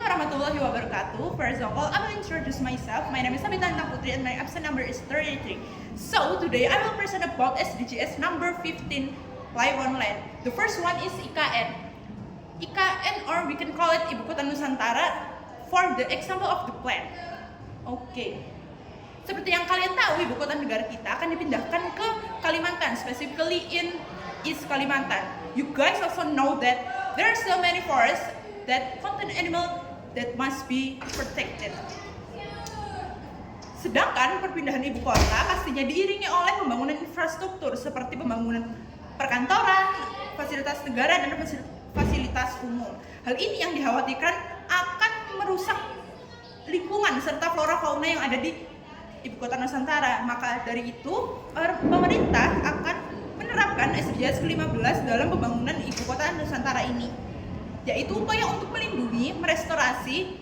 warahmatullahi wabarakatuh. First of all, I will introduce myself. My name is Sabita Putri and my absent number is 33. So, today I will present about SDGs number 15, Live on Land. The first one is IKN. IKN, or we can call it Ibu Kota Nusantara, for the example of the plan. Oke. Seperti yang kalian tahu, ibu kota negara kita akan dipindahkan ke Kalimantan, specifically in East Kalimantan. You guys also know that there are so many forests that contain animal that must be protected. Sedangkan perpindahan ibu kota pastinya diiringi oleh pembangunan infrastruktur seperti pembangunan perkantoran, fasilitas negara, dan fasilitas umum. Hal ini yang dikhawatirkan akan merusak lingkungan serta flora fauna yang ada di Ibu Kota Nusantara. Maka dari itu, pemerintah akan menerapkan SDGs ke-15 dalam pembangunan Ibu Kota Nusantara ini, yaitu upaya untuk melindungi, merestorasi,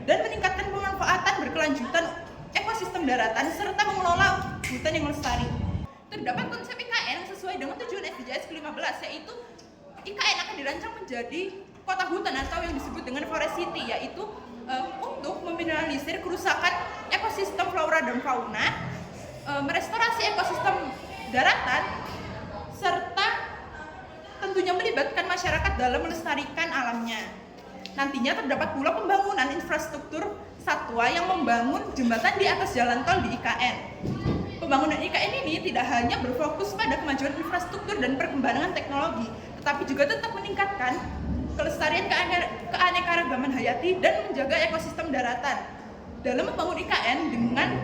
dan meningkatkan pemanfaatan berkelanjutan ekosistem daratan serta mengelola hutan yang lestari. Terdapat konsep IKN sesuai dengan tujuan SDGs ke-15, yaitu IKN akan dirancang menjadi kota hutan atau yang disebut dengan forest city, yaitu untuk meminimalisir kerusakan ekosistem flora dan fauna, merestorasi ekosistem daratan, serta tentunya melibatkan masyarakat dalam melestarikan alamnya. Nantinya terdapat pula pembangunan infrastruktur satwa yang membangun jembatan di atas jalan tol di IKN. Pembangunan IKN ini tidak hanya berfokus pada kemajuan infrastruktur dan perkembangan teknologi, tetapi juga tetap meningkatkan kelestarian keanekaragaman hayati dan menjaga ekosistem daratan. Dalam membangun IKN dengan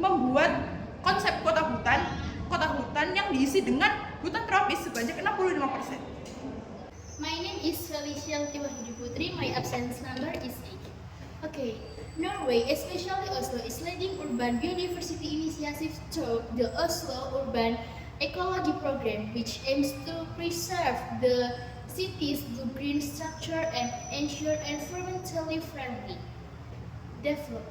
membuat konsep kota hutan yang diisi dengan hutan tropis sebanyak 65%. My name is Felicia Tiwahidi Putri. My absence number is 8. Okay, Norway, especially Oslo, is leading urban biodiversity initiative through the Oslo Urban Ecology Program, which aims to preserve the city's green structure and ensure environmentally friendly development.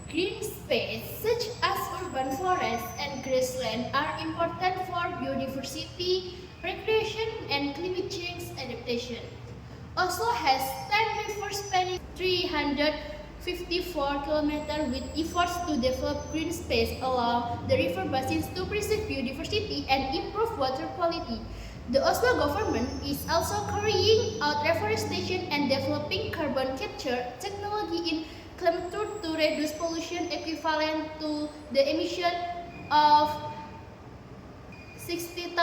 Green space such as urban forests and grassland are important for biodiversity, recreation, and climate change adaptation. Oslo has 10 rivers spanning 354 kilometers with efforts to develop green space along the river basins to preserve biodiversity and improve water quality. The Oslo government is also carrying out reforestation and developing carbon capture technology in Klemtur to reduce pollution equivalent to the emission of 60,000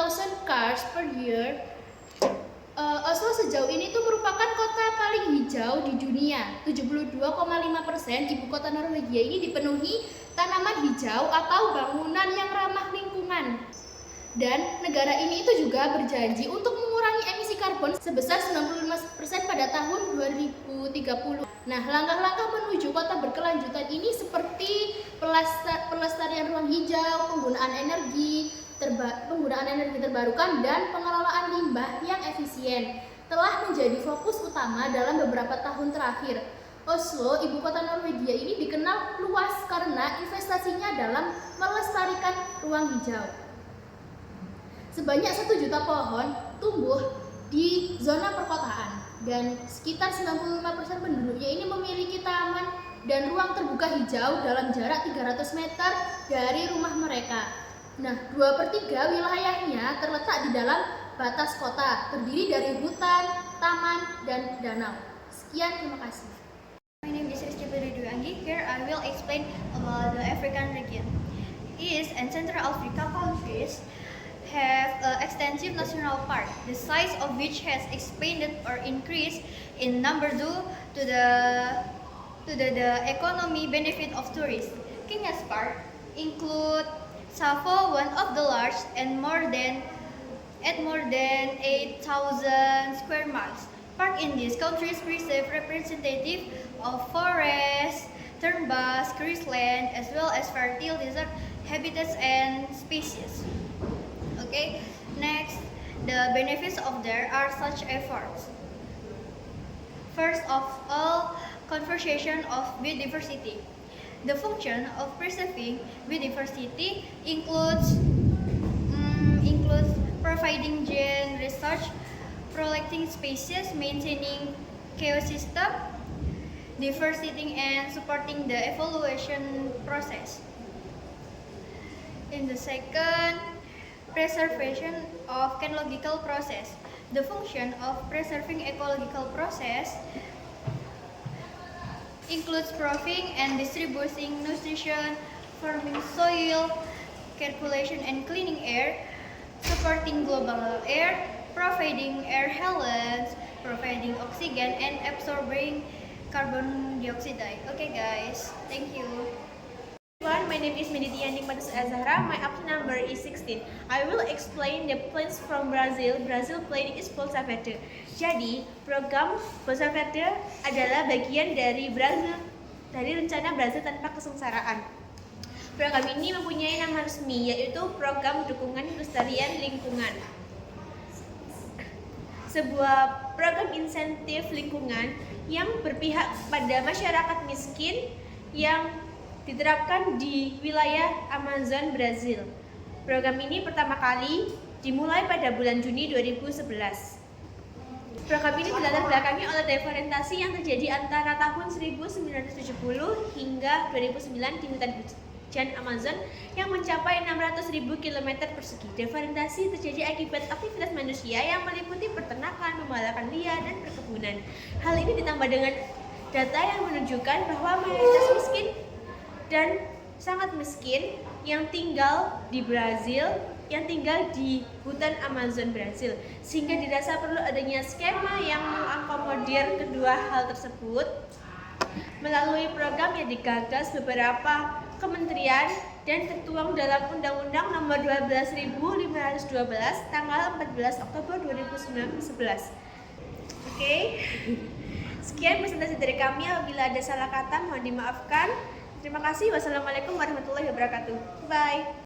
cars per year. Oslo sejauh ini tuh merupakan kota paling hijau di dunia. 72,5% ibu kota Norwegia ini dipenuhi tanaman hijau atau bangunan yang ramah lingkungan. Dan negara ini itu juga berjanji untuk mengurangi emisi karbon sebesar 95% pada tahun 2030. Nah, langkah-langkah menuju kota berkelanjutan ini seperti pelestarian ruang hijau, penggunaan energi terbarukan, dan pengelolaan limbah yang efisien telah menjadi fokus utama dalam beberapa tahun terakhir. Oslo, ibu kota Norwegia ini dikenal luas karena investasinya dalam melestarikan ruang hijau. Sebanyak 1 juta pohon tumbuh di zona perkotaan dan sekitar 95% penduduknya ini memiliki taman dan ruang terbuka hijau dalam jarak 300 meter dari rumah mereka. Nah, 2/3 wilayahnya terletak di dalam batas kota, terdiri dari hutan, taman, dan danau. Sekian, terima kasih. My name is Rizky Dwi Anggi. Here I will explain about the African region. East and Central Africa countries have an extensive national park, the size of which has expanded or increased in number due to the economy benefit of tourists. Kenya's park include Tsavo, one of the largest, and more than 8,000 square miles. Park in these countries preserve representative of forests, termbas, grassland, as well as fertile desert habitats and species. Okay, next, the benefits of there are such efforts. First of all, conservation of biodiversity. The function of preserving biodiversity includes providing gene research, protecting species, maintaining ecosystem, diversity and supporting the evaluation process. In the second, preservation of ecological process. The function of preserving ecological process includes providing and distributing nutrition, forming soil, circulation and cleaning air, supporting global air, providing air balance, providing oxygen, and absorbing carbon dioxide. Okay guys, thank you. Everyone, my name is Meditiani Patus Azahra. My absent number is 16. I will explain the plants from Brazil. Brazil plant is Bolsa Verde. Jadi, program Bolsa Verde adalah bagian dari Brazil, dari rencana Brazil tanpa kesengsaraan. Program ini mempunyai nama resmi, yaitu Program Dukungan Pelestarian Lingkungan. Sebuah program insentif lingkungan yang berpihak pada masyarakat miskin yang diterapkan di wilayah Amazon, Brazil. Program ini pertama kali dimulai pada bulan Juni 2011. Program ini dilatar belakangi oleh deforestasi yang terjadi antara tahun 1970 hingga 2009 di hutan hujan Amazon yang mencapai 600.000 km persegi. Deforestasi terjadi akibat aktivitas manusia yang meliputi peternakan, pembalakan liar, dan perkebunan. Hal ini ditambah dengan data yang menunjukkan bahwa mayoritas miskin dan sangat miskin yang tinggal di Brazil, yang tinggal di hutan Amazon Brazil, sehingga dirasa perlu adanya skema yang mengakomodir kedua hal tersebut melalui program yang digagas beberapa kementerian dan tertuang dalam Undang-Undang Nomor 12.512 tanggal 14 Oktober 2011. Oke. Sekian presentasi dari kami. Apabila ada salah kata mohon dimaafkan. Terima kasih. Wassalamualaikum warahmatullahi wabarakatuh. Bye.